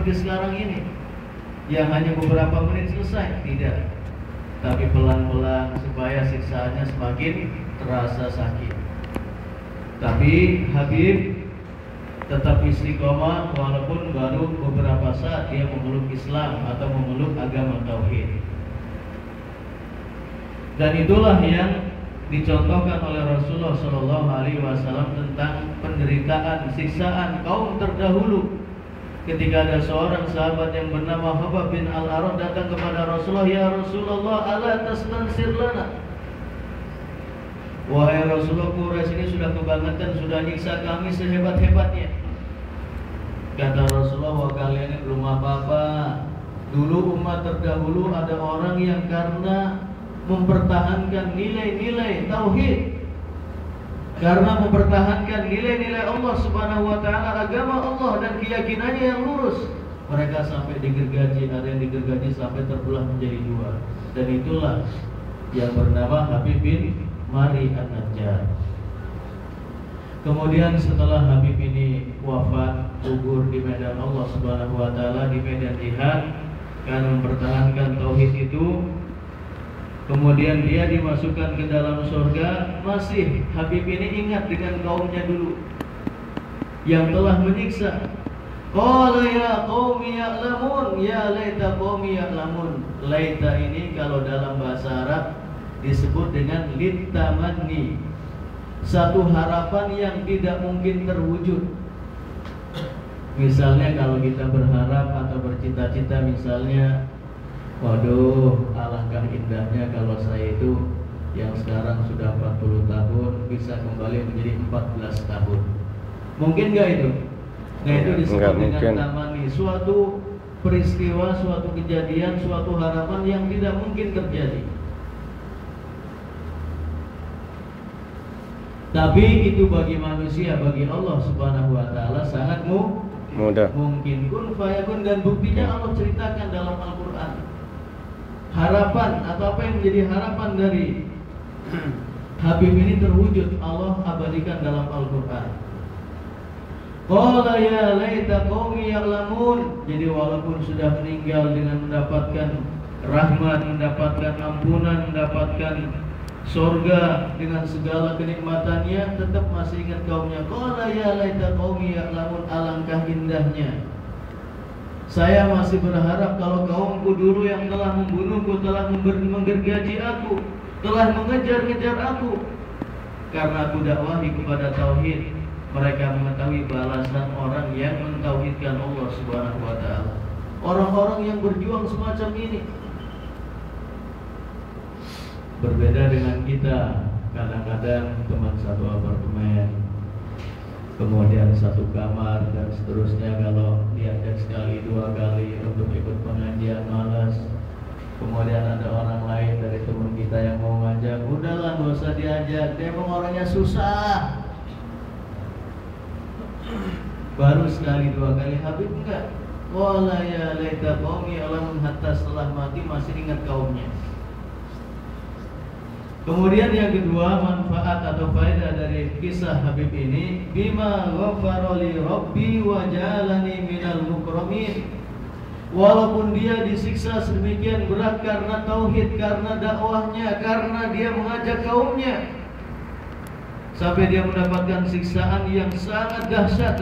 sekarang ini yang hanya beberapa menit selesai, tidak, tapi pelan-pelan supaya siksaannya semakin terasa sakit. Tapi Habib tetap istiqomah walaupun baru beberapa saat dia memeluk Islam atau memeluk agama tauhid. Dan itulah yang dicontohkan oleh Rasulullah SAW tentang penderitaan, siksaan kaum terdahulu. Ketika ada seorang sahabat yang bernama Habab bin Al-Arad datang kepada Rasulullah, "Ya Rasulullah, ala tastansir lana?" Wahai Rasulullah, Quraisy ini sudah kebangetan, sudah nyiksa kami sehebat-hebatnya. Kata Rasulullah, "Wah, kalian ini belum apa-apa. Dulu umat terdahulu ada orang yang karena mempertahankan nilai-nilai tauhid, karena mempertahankan nilai-nilai Allah Subhanahu wa taala, agama Allah dan keyakinannya yang lurus, mereka sampai digergaji, ada yang digergaji sampai terbelah menjadi dua. Dan itulah yang bernama Habib bin Mari An-Najjar. Kemudian setelah Habib ini wafat, gugur di medan Allah Subhanahu wa taala, di medan jihad karena mempertahankan tauhid itu, kemudian dia dimasukkan ke dalam surga. Masih Habib ini ingat dengan kaumnya dulu yang telah menyiksa. Qala ya qaumi ya'lamun, ya laita qaumi ya'lamun. Laita ini kalau dalam bahasa Arab disebut dengan litamanni, satu harapan yang tidak mungkin terwujud. Misalnya kalau kita berharap atau bercita-cita, misalnya, waduh, alangkah indahnya kalau saya itu yang sekarang sudah 40 tahun bisa kembali menjadi 14 tahun. Mungkin nggak itu? Nah, itu disebut dengan tamani, suatu peristiwa, suatu kejadian, suatu harapan yang tidak mungkin terjadi. Tapi itu bagi manusia, bagi Allah Subhanahu wa taala sangat mudah. Mungkin kun fayakun, dan buktinya Allah ceritakan dalam Al-Qur'an. Harapan atau apa yang menjadi harapan dari Habib ini terwujud, Allah abadikan dalam Al-Qur'an. Qala ya laita qaumi ya'lamun. Jadi walaupun sudah meninggal dengan mendapatkan rahmat, mendapatkan ampunan, mendapatkan surga dengan segala kenikmatannya, tetap masih ingat kaumnya. Qala ya laita qaumi ya'lamun, alangkah indahnya saya masih berharap kalau kaumku dulu yang telah membunuhku, telah menggergaji aku, telah mengejar-ngejar aku, karena aku dakwahi kepada tauhid, mereka mengetahui balasan orang yang mentauhidkan Allah Subhanahu wa taala. Orang-orang yang berjuang semacam ini berbeda dengan kita. Kadang-kadang teman satu apartemen, kemudian satu kamar dan seterusnya. Kalau diajak sekali dua kali untuk ikut pengajian malas. Kemudian ada orang lain dari teman kita yang mau ngajak, udahlah gak usah diajak, dia emang orangnya susah. Baru sekali dua kali. Habib enggak. Wala ya laita qaumi ya'lamun, hatta setelah mati masih ingat kaumnya. Kemudian yang kedua, manfaat atau faedah dari kisah Habib ini, bima ghafara li rabbi wa ja'alani minal mukramin. Walaupun dia disiksa sedemikian berat karena tauhid, karena dakwahnya, karena dia mengajak kaumnya, sampai dia mendapatkan siksaan yang sangat dahsyat.